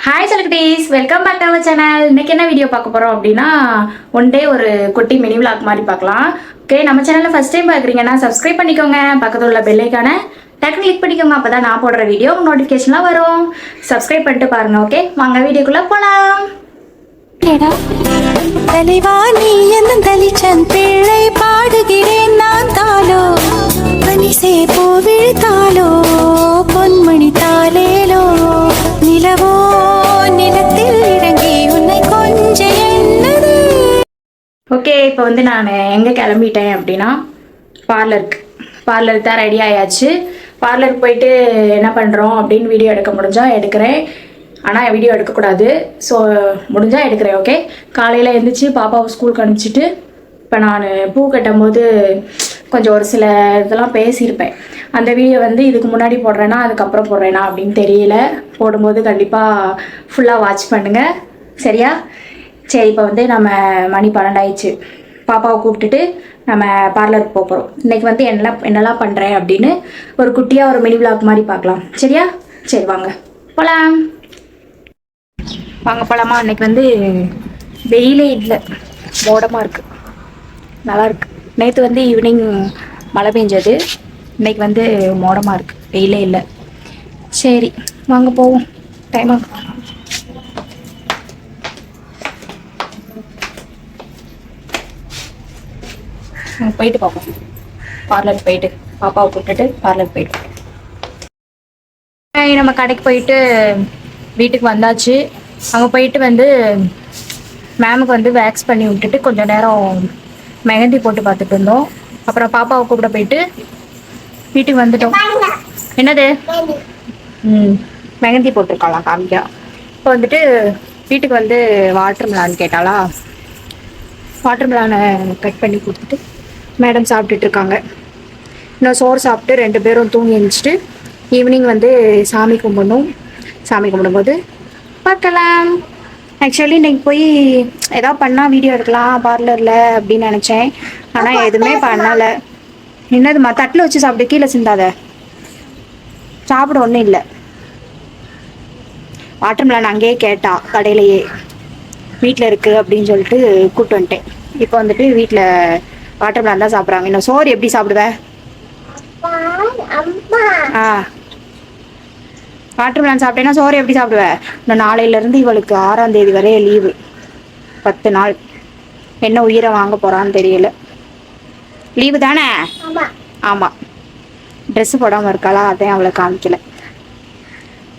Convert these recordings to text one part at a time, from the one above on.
Hi celebrities, welcome back to our channel. இன்னைக்கு என்ன video பார்க்க போறோம் அப்படின்னா ஒன் டே ஒரு குட்டி மினி விளாக் மாதிரி பார்க்கலாம். ஓகே, நம்ம சேனல்ல ஃபர்ஸ்ட் டைம் பார்க்குறீங்கன்னா சப்ஸ்கிரைப் பண்ணிக்கோங்க. பக்கத்தில் உள்ள பெல் ஐக்கானை டக்கு கிளிக் பண்ணிக்கோங்க. அப்பதான் நான் போடுற வீடியோ நோட்டிஃபிகேஷன்லாம் வரும். சப்ஸ்கிரைப் பண்ணிட்டு பாருங்க. ஓகே, வாங்க வீடியோக்குள்ள போலாம். தலைவா நீ என்ன தலிச்சன் பிள்ளை பாடுகிறேன் நான் தாலோ பனிசே போ விழுத்தாலோ பொன்மணி தாலேலோ நிலவோ நிலத்தில் இறங்கி உன்னை கொஞ்ச என்னது. ஓகே, இப்போ வந்து நான் எங்கே கிளம்பிட்டேன் அப்படின்னா பார்லருக்கு தான் ரெடி ஆயாச்சு. பார்லருக்கு போயிட்டு என்ன பண்ணுறோம் அப்படின்னு வீடியோ எடுக்க முடிஞ்சால் எடுக்கிறேன், ஆனால் வீடியோ எடுக்கக்கூடாது. ஸோ முடிஞ்சால் எடுக்கிறேன். ஓகே, காலையில் எழுந்திரிச்சு பாப்பாவை ஸ்கூலுக்கு அனுப்பிச்சிட்டு இப்போ நான் பூ கட்டும்போது கொஞ்சம் ஒரு சில இதெல்லாம் பேசியிருப்பேன். அந்த வீடியோ வந்து இதுக்கு முன்னாடி போடுறேன்னா அதுக்கப்புறம் போடுறேனா அப்படின்னு தெரியல. போடும்போது கண்டிப்பாக ஃபுல்லாக வாட்ச் பண்ணுங்கள், சரியா? சரி, இப்போ வந்து நம்ம மணி 12 ஆயிடுச்சு. பாப்பாவை கூப்பிட்டுட்டு நம்ம பார்லருக்கு போகிறோம். இன்றைக்கி வந்து என்னெல்லாம் பண்ணுறேன் அப்படின்னு ஒரு குட்டியாக ஒரு மினி விளாக் மாதிரி பார்க்கலாம், சரியா? சரி, வாங்க போகலாம். வாங்க போகலாமா? அன்றைக்கி வந்து வெயிலே இல்லை, மோடமாக இருக்குது, நல்லாயிருக்கு. நேற்று வந்து ஈவினிங் மழை பெஞ்சது, இன்றைக்கி வந்து மோடமாக இருக்குது, வெயிலே இல்லை. சரி வாங்க போவோம், டைம் ஆகும். போயிட்டு பார்ப்போம். பார்லருக்கு போயிட்டு பாப்பாவை கூப்பிட்டுட்டு பார்லருக்கு போயிட்டு நம்ம கடைக்கு போயிட்டு வீட்டுக்கு வந்தாச்சு. அங்கே போயிட்டு வந்து மேமுக்கு வந்து வேக்ஸ் பண்ணி விட்டுட்டு கொஞ்சம் நேரம் மெஹந்தி போட்டு பார்த்துட்டு இருந்தோம். அப்புறம் பாப்பாவை கூப்பிட போயிட்டு வீட்டுக்கு வந்துட்டோம். என்னது? மெஹந்தி போட்டிருக்காளாம் காமிக்கா. இப்போ வந்துட்டு வீட்டுக்கு வந்து வாட்டர் மிலான் கேட்டாளா, வாட்டர் மிலானை கட் பண்ணி கொடுத்துட்டு மேடம் சாப்பிட்டுட்டு இருக்காங்க. இன்னும் சோறு சாப்பிட்டு 2 பேரும் தூங்கி எழுந்திரிச்சிட்டு ஈவினிங் வந்து சாமி கும்பிடணும். சாமி கும்பிடும்போது பார்க்கலாம். ஆக்சுவலி இன்னைக்கு போய் ஏதாவது பண்ணால் வீடியோ எடுக்கலாம் பார்லரில் அப்படின்னு நினச்சேன், ஆனால் எதுவுமே பண்ணலை. என்னதுமா தட்டில் வச்சு சாப்பிட்டு கீழே சிந்தாத, சாப்பிட ஒன்றும் இல்லை. வாட்டர் மிலான் அங்கேயே கேட்டா, கடையிலையே வீட்டில் இருக்குது அப்படின்னு சொல்லிட்டு கூப்பிட்டு வந்துட்டேன். இப்போ வந்துட்டு வீட்டில் வாட்டர் மிலான் தான் சாப்பிட்றாங்க. இன்னும் சோறு எப்படி சாப்பிடுவேன்? வாட்டர் மிலான் சாப்பிட்டேன்னா சோறு எப்படி சாப்பிடுவேன்? இன்னும் நாளையிலேருந்து இவளுக்கு 6ஆம் தேதி வரைய லீவு, 10 நாள். என்ன உயிரை வாங்க போகிறான்னு தெரியல. லீவு தானே? ஆமாம். ட்ரெஸ்ஸு போடாமல் இருக்காளா, அதையும் அவளை காமிக்கல.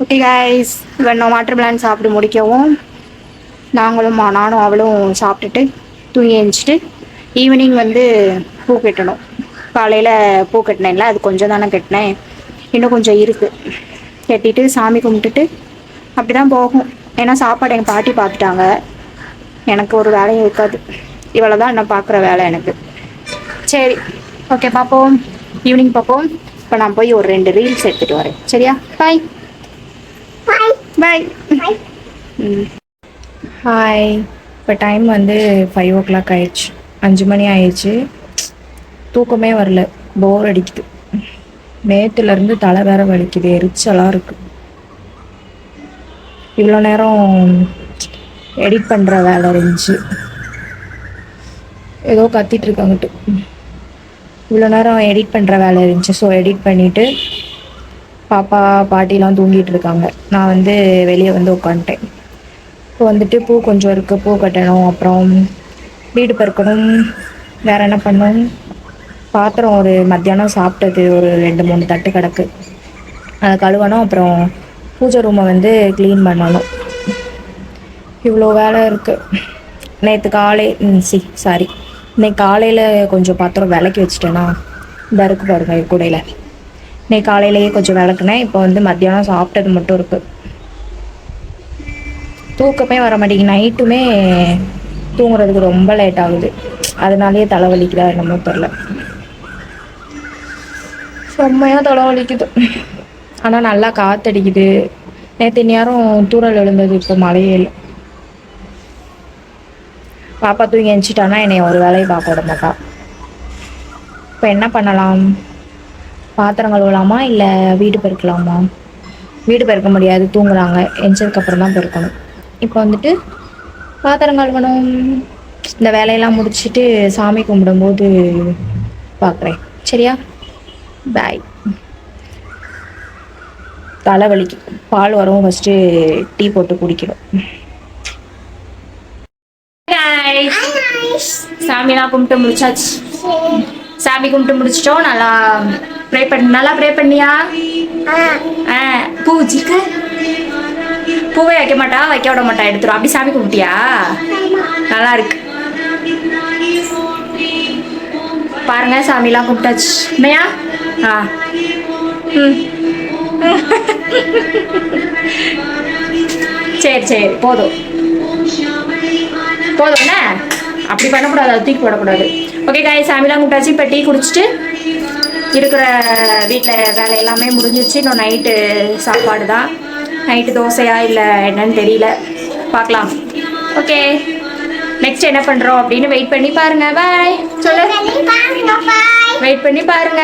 ஓகே கைஸ், இன்னும் வாட்டர் மிலான் சாப்பிட்டு முடிக்கவும் நானும் அவளும் சாப்பிட்டுட்டு தூங்கி எழுந்திரிச்சிட்டு ஈவினிங் வந்து பூ கட்டணும். காலையில் பூ கட்டினேன்ல, அது கொஞ்சம் தானே கட்டினேன், இன்னும் கொஞ்சம் இருக்குது. கட்டிட்டு சாமி கும்பிட்டுட்டு அப்படி தான் போகும். ஏன்னா சாப்பாடு எங்கள் பாட்டி பார்த்துட்டாங்க, எனக்கு ஒரு வேலையும் இருக்காது. இவ்வளோ தான் என்ன பார்க்குற வேலை எனக்கு. சரி, ஓகே, பார்ப்போம், ஈவினிங் பார்ப்போம். இப்போ நான் போய் ஒரு 2 ரீல்ஸ் எடுத்துகிட்டு வரேன், சரியா? பாய் பாய். ஹாய். இப்போ டைம் வந்து 5 o'clock ஆயிடுச்சு, 5 மணி ஆயிடுச்சு. தூக்கமே வரல, போர் அடிக்குது. நேற்றுலேருந்து தலை வேற வலிக்குது, எரிச்சலாக இருக்குது. இவ்வளோ நேரம் எடிட் பண்ணுற வேலை இருந்துச்சு, ஏதோ கத்திட்டு இருக்காங்கட்டு. இவ்வளோ நேரம் எடிட் பண்ணுற வேலை இருந்துச்சு. ஸோ எடிட் பண்ணிவிட்டு பாப்பா பாட்டிலாம் தூங்கிட்டு இருக்காங்க. நான் வந்து வெளியே வந்து உட்காந்துட்டேன். இப்போ வந்துட்டு பூ கொஞ்சம் இருக்குது, பூ கட்டணும், அப்புறம் வீடு பெருக்கணும், வேறு என்ன பண்ணணும், பாத்திரம் ஒரு மத்தியானம் சாப்பிட்டது ஒரு 2-3 தட்டு கிடக்கு, அதை கழுவணும். அப்புறம் பூஜை ரூமை வந்து க்ளீன் பண்ணணும். இவ்வளோ வேலை இருக்குது. நேற்று இன்னைக்கு காலையில் கொஞ்சம் பாத்திரம் விளக்கி வச்சுட்டேன்னா இந்த இருக்கு பாருங்க கூடையில். இன்னைக்கு காலையிலேயே கொஞ்சம் விளக்குனேன். இப்போ வந்து மத்தியானம் சாப்பிட்டது மட்டும் இருக்குது. தூக்கமே வர மாட்டேங்குது. நைட்டுமே தூங்குறதுக்கு ரொம்ப லேட் ஆகுது, அதனாலேயே தலைவலிக்குதா என்னமோ தெரில, செம்மையாக தலைவலிக்குது. ஆனால் நல்லா காற்றடிக்குது. நேற்று நேரம் தூரல் எழுந்தது, இப்போ மழையே இல்லை. பாப்பா தூங்கி எழுந்துச்சிட்டானா என்னை ஒரு வேலையை பார்க்க விட மாட்டா. இப்போ என்ன பண்ணலாம்? பாத்திரம் கழுவலாமா இல்லை வீடு பெருக்கலாமா? வீடு பெருக்க முடியாது, தூங்குறாங்க. எஞ்சதுக்கப்புறம் தான் பெருக்கணும். இப்போ வந்துட்டு பாத்திரம் கழுவணும். இந்த வேலையெல்லாம் முடிச்சுட்டு சாமி கும்பிடும்போது பார்க்குறேன். சரியா? பாய். தலைவலிக்கு பால் வரவும் ஃபஸ்ட்டு டீ போட்டு குடிக்கணும். சாமிலாம் கும்பிட்டு முடிச்சாச்சு. சாமி கும்பிட்டு முடிச்சிட்டோம். நல்லா ப்ரே பண்ணியா? பூ வச்சிருக்க? பூவே வைக்க மாட்டா, வைக்க விட மாட்டா, எடுத்துரும். அப்படி சாமி கும்பிட்டியா? நல்லா இருக்கு. பாருங்க, சாமிலாம் கும்பிட்டாச்சு. உண்மையா? சரி போதும் என்ன அப்படி பண்ணக்கூடாது, அது தூக்கி போடக்கூடாது. ஓகே காய், சாமிலாம் கும்பிட்டாச்சு. இப்போ டீ குடிச்சிட்டு இருக்கிற வீட்டில் வேலை எல்லாமே முடிஞ்சிருச்சு. இன்னும் நைட்டு சாப்பாடு தான். நைட்டு தோசையா இல்லை என்னன்னு தெரியல, பார்க்கலாம். ஓகே, நெக்ஸ்ட் என்ன பண்ணுறோம் அப்படின்னு வெயிட் பண்ணி பாருங்க. பாய் சொல்லு. வெயிட் பண்ணி பாருங்க.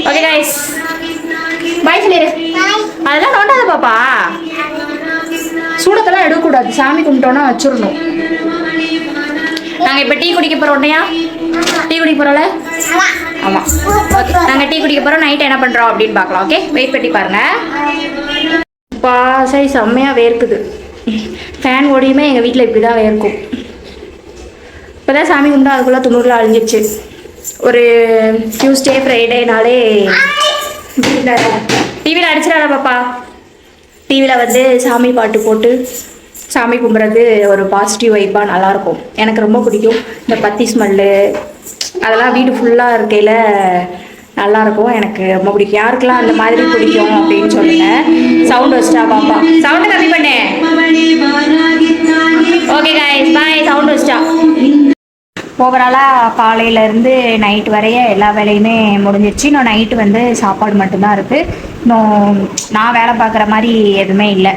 ஓகே கைஸ், பாய் சொல்லிடு. அதெல்லாம் நோண்டாத பாப்பா, சூடத்தெல்லாம் எடுக்கக்கூடாது. சாமி கும்பிட்டோன்னா வச்சிடணும். நாங்கள் இப்போ டீ குடிக்க போகிறோம். உடனேயா டீ குடிக்க போகிறோம்ல? ஆமாம். ஓகே, நாங்கள் டீ குடிக்க போகிறோம். நைட் என்ன பண்ணுறோம் அப்படின்னு பார்க்கலாம். ஓகே, வெயிட் பண்ணி பாருங்க. சரி, செம்மையாக வேர்க்குது. ஃபேன் ஓடியுமே எங்கள் வீட்டில் இப்படி தான் வேர்க்கும். இப்போ தான் சாமி கும்பிட்டா அதுக்குள்ளே துணுறுல அழிஞ்சிச்சு. ஒரு டியூஸ்டே ஃப்ரைடேனாலே டிவியில் அடிச்சிடாத பாப்பா. டிவியில் வந்து சாமி பாட்டு போட்டு சாமி கும்பிட்றது ஒரு பாசிட்டிவ் வைப்பாக நல்லாயிருக்கும். எனக்கு ரொம்ப பிடிக்கும். இந்த பத்தி ஸ்மெல்லு அதெல்லாம் வீடு ஃபுல்லாக இருக்கையில் நல்லாயிருக்கும். எனக்கு ரொம்ப பிடிக்கும். யாருக்கெல்லாம் அந்த மாதிரி பிடிக்கும் அப்படின்னு சொல்லுங்க. சவுண்ட் வச்சிட்டா பாப்பா, சவுண்டு கம்மி பண்ணு. ஓகே கைஸ், பாய். சவுண்ட் வச்சிட்டா. ஓவராலாக காலையிலேருந்து நைட் வரைய எல்லா வேலையுமே முடிஞ்சிருச்சு. இன்னும் நைட்டு வந்து சாப்பாடு மட்டும்தான் இருக்குது. இன்னும் நான் வேலை பார்க்குற மாதிரி எதுவுமே இல்லை.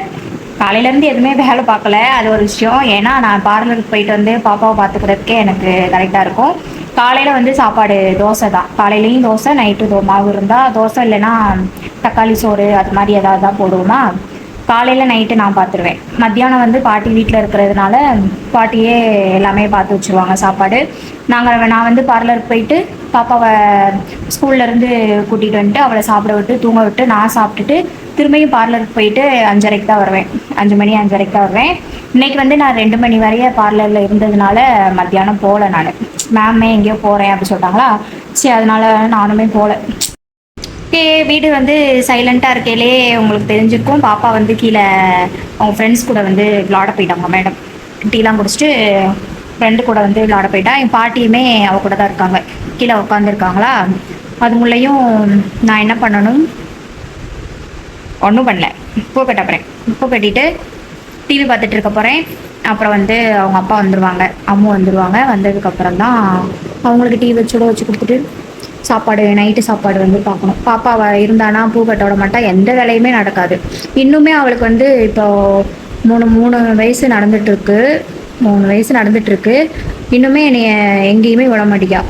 காலையிலேருந்து எதுவுமே வேலை பார்க்கல, அது ஒரு விஷயம். ஏன்னா நான் பார்லருக்கு போயிட்டு வந்து பாப்பாவை பார்த்துக்கிறதுக்கே எனக்கு கரெக்டாக இருக்கும். காலையில் வந்து சாப்பாடு தோசை தான். காலையிலையும் தோசை, நைட்டு மாவு இருந்தால் தோசை, இல்லைன்னா தக்காளி சோறு அது மாதிரி ஏதாவது தான் போடுவோமா. காலையில் நைட்டு நான் பார்த்துருவேன். மத்தியானம் வந்து பாட்டி வீட்டில் இருக்கிறதுனால பாட்டியே எல்லாமே பார்த்து வச்சுருவாங்க சாப்பாடு. நான் வந்து பார்லருக்கு போயிட்டு பாப்பாவை ஸ்கூல்லேருந்து கூட்டிகிட்டு வந்துட்டு அவளை சாப்பிட விட்டு தூங்க விட்டு நான் சாப்பிட்டுட்டு திரும்பியும் பார்லருக்கு போயிட்டு 5:30க்கு தான் வருவேன். 5 மணி 5:30க்கு தான் வருவேன். இன்றைக்கி வந்து நான் 2 மணி வரைய பார்லரில் இருந்ததுனால மத்தியானம் போகல. நான் மேமே எங்கேயோ போகிறேன் அப்படி சொல்லிட்டாங்களா, சரி அதனால் நானுமே போகல. ஓகே, வீடு வந்து சைலண்ட்டாக இருக்கையிலே உங்களுக்கு தெரிஞ்சிருக்கும். பாப்பா வந்து கீழே அவங்க ஃப்ரெண்ட்ஸ் கூட வந்து விளாட போயிட்டாங்க. மேடம் டீலாம் குடிச்சிட்டு ஃப்ரெண்டு கூட வந்து விளாட போயிட்டா. என் பாட்டியுமே அவ கூட தான் இருக்காங்க, கீழே உட்காந்துருக்காங்களா. அது முள்ளையும் நான் என்ன பண்ணணும், ஒன்றும் பண்ணல. பூ கட்ட போகிறேன். பூ கட்டிட்டு டிவி பார்த்துட்டு இருக்க போகிறேன். அப்புறம் வந்து அவங்க அப்பா வந்துடுவாங்க, அம்மா வந்துடுவாங்க. வந்ததுக்கப்புறம் தான் அவங்களுக்கு டீ வச்சுட வச்சு கொடுத்துட்டு சாப்பாடு, நைட்டு சாப்பாடு வந்து பார்க்கணும். பாப்பா இருந்தானா பூ கட்ட விட மாட்டா, எந்த வேலையுமே நடக்காது. இன்னுமே அவளுக்கு வந்து இப்போ 3 வயசு நடந்துட்டுருக்கு. 3 வயசு நடந்துட்டுருக்கு. இன்னுமே என்னைய எங்கேயுமே விட மாட்டேங்கா.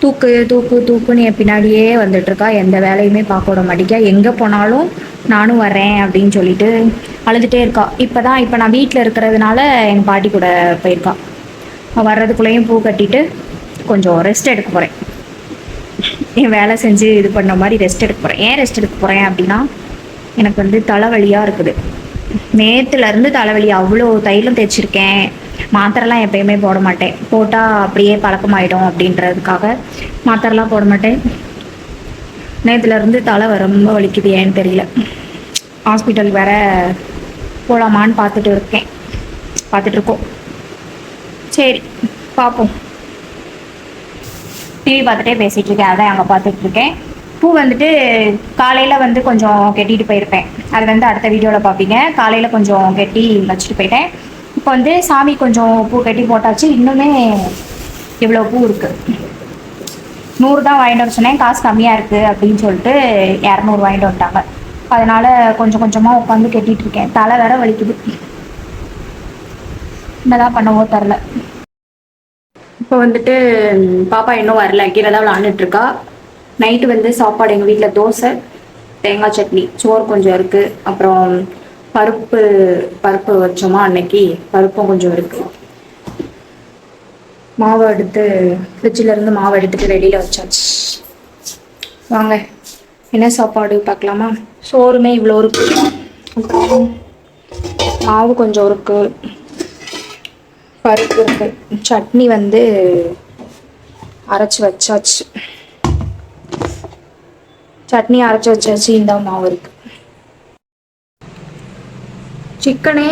தூக்கு தூக்கு தூக்குன்னு என் பின்னாடியே வந்துட்டுருக்கா. எந்த வேலையுமே பார்க்க விட மாட்டேங்கா. எங்கே போனாலும் நானும் வரேன் அப்படின்னு சொல்லிட்டு அழுதுகிட்டே இருக்கா. இப்போ நான் வீட்டில் இருக்கிறதுனால எங்கள் பாட்டி கூட போயிருக்கா. வர்றதுக்குள்ளேயும் பூ கட்டிட்டு கொஞ்சம் ரெஸ்ட் எடுக்க போகிறேன். என் வேலை செஞ்சு இது பண்ண மாதிரி ரெஸ்ட் எடுக்க போகிறேன். ஏன் ரெஸ்ட் எடுக்க போகிறேன் அப்படின்னா, எனக்கு வந்து தலைவலியாக இருக்குது. நேற்றுலேருந்து தலைவலி. அவ்வளோ தைலம் தேய்ச்சிருக்கேன். மாத்திரைலாம் எப்பயுமே போட மாட்டேன். போட்டால் அப்படியே பழக்கமாயிடும் அப்படின்றதுக்காக மாத்திரைலாம் போட மாட்டேன். நேற்றுலேருந்து தலை ரொம்ப வலிக்குது, ஏன்னு தெரியல. ஹாஸ்பிட்டல் வேற போகலாமான்னு பார்த்துட்ருக்கோம். சரி பார்ப்போம். டிவி பார்த்துட்டே பேசிகிட்டு இருக்கேன், அதான் அங்கே பார்த்துட்ருக்கேன். பூ வந்துட்டு காலையில் வந்து கொஞ்சம் கெட்டிட்டு போயிருப்பேன். அது வந்து அடுத்த வீடியோவில் பார்ப்பீங்க. காலையில் கொஞ்சம் கெட்டி வச்சுட்டு போயிட்டேன். இப்போ வந்து சாமி கொஞ்சம் பூ கட்டி போட்டாச்சு. இன்னுமே இவ்வளோ பூ இருக்குது. 100 தான் வாங்கிட்டு வர சொன்னேன். காசு கம்மியாக இருக்குது அப்படின்னு சொல்லிட்டு 200 வாங்கிட்டு வந்துட்டாங்க. அதனால் கொஞ்சம் கொஞ்சமாக உட்காந்து கெட்டிகிட்டு இருக்கேன். தலை வேற வலிக்குது. என்னதான் பண்ணவோ தெரில. இப்போ வந்துட்டு பாப்பா இன்னும் வரல, கீழே தான் விளாண்டுட்ருக்கா. நைட்டு வந்து சாப்பாடு எங்கள் வீட்டில் தோசை, தேங்காய் சட்னி, சோறு கொஞ்சம் இருக்குது. அப்புறம் பருப்பு பருப்பு வச்சோமா அன்னைக்கு, பருப்பும் கொஞ்சம் இருக்குது. மாவு எடுத்து ஃப்ரிட்ஜிலேருந்து மாவு எடுத்துட்டு வெளியில் வச்சாச்சு. வாங்க என்ன சாப்பாடு பார்க்கலாமா. சோறுமே இவ்வளோ இருக்கு, மாவு கொஞ்சம் இருக்கு, பருப்பு இருக்கு, சட்னி வந்து அரைச்சி வச்சாச்சு. சட்னி அரைச்சி வச்சாச்சு. இந்த மாவு இருக்கு. சிக்கனே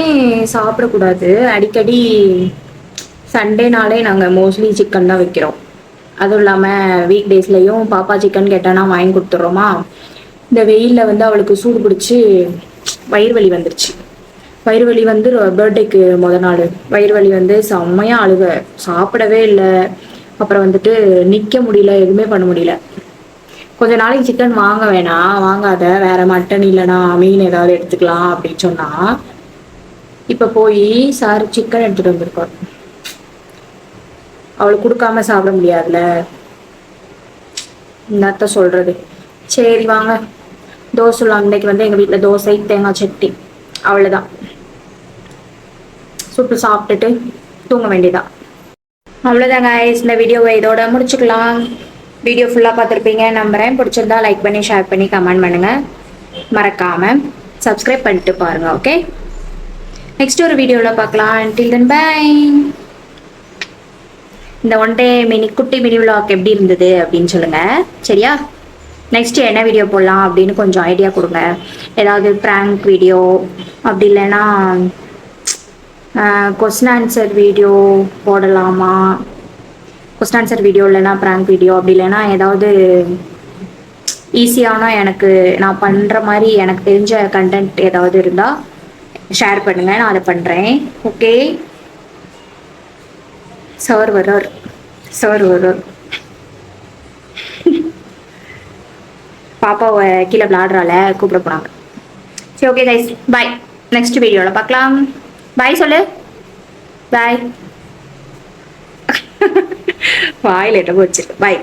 சாப்பிடக்கூடாது அடிக்கடி. சண்டேனாலே நாங்கள் மோஸ்ட்லி சிக்கன் தான் வைக்கிறோம். அதுவும் இல்லாமல் வீக் டேஸ்லேயும் பாப்பா சிக்கன் கேட்டானா வாங்கி கொடுத்துட்றோமா. இந்த வெயிலில் வந்து அவளுக்கு சூடு பிடிச்சி வயிறு வலி வந்துருச்சு. வயிறு வலி வந்து பர்த்டேக்கு நாள் வயிறு வலி வந்து செம்மையாக அழுக, சாப்பிடவே இல்லை. அப்புறம் வந்துட்டு நிற்க முடியல, எதுவுமே பண்ண முடியல. கொஞ்ச நாளைக்கு சிக்கன் வாங்க வேணாம், வாங்காத, வேற மட்டன் இல்லைனா மீன் ஏதாவது எடுத்துக்கலாம் அப்படின்னு சொன்னா, இப்போ போய் சார் சிக்கன் எடுத்துகிட்டு வந்திருக்கார். அவளுக்கு கொடுக்காம சாப்பிட முடியாதுல்ல, என்னத்த சொல்றது. சரி வாங்க தோசை சொல்லலாம். அன்னைக்கு வந்து எங்கள் வீட்டில் தோசை, தேங்காய் சட்னி, அவ்வளோதான். சுட்டு சாப்பிட்டுட்டு தூங்க வேண்டியதான். அவ்வளோதாங்க. இந்த வீடியோவை இதோட முடிச்சுக்கலாம். வீடியோ ஃபுல்லாக பார்த்துருப்பீங்க நம்புகிறேன். பிடிச்சிருந்தா லைக் பண்ணி, ஷேர் பண்ணி, கமெண்ட் பண்ணுங்கள். மறக்காமல் சப்ஸ்கிரைப் பண்ணிட்டு பாருங்கள். ஓகே, நெக்ஸ்ட் ஒரு வீடியோவில் பார்க்கலாம். until then bye. இந்த ஒன் டே குட்டி மினி விலாக் எப்படி இருந்தது அப்படின்னு சொல்லுங்கள். சரியா, நெக்ஸ்ட் என்ன வீடியோ போடலாம் அப்படின்னு கொஞ்சம் ஐடியா கொடுங்க. ஏதாவது ப்ராங்க் வீடியோ, அப்படி இல்லைன்னா கொஸ்டின் ஆன்சர் வீடியோ போடலாமா, கொஸ்டின் ஆன்சர் வீடியோ இல்லைன்னா ப்ராங்க் வீடியோ, அப்படி இல்லைன்னா ஏதாவது ஈஸியான எனக்கு நான் பண்ணுற மாதிரி எனக்கு தெரிஞ்ச கண்டென்ட் ஏதாவது இருந்தால் ஷேர் பண்ணுங்கள், நான் அதை பண்ணுறேன். ஓகே, சார் வர்றார். பாப்பாவை கீழே விளாடுறால கூப்பிட போகிறாங்க. சரி ஓகே கைஸ், பாய். நெக்ஸ்ட் வீடியோவில் பார்க்கலாம். பாய் சொல்லு. பாய். வாயில் என்ன போச்சு. பாய்.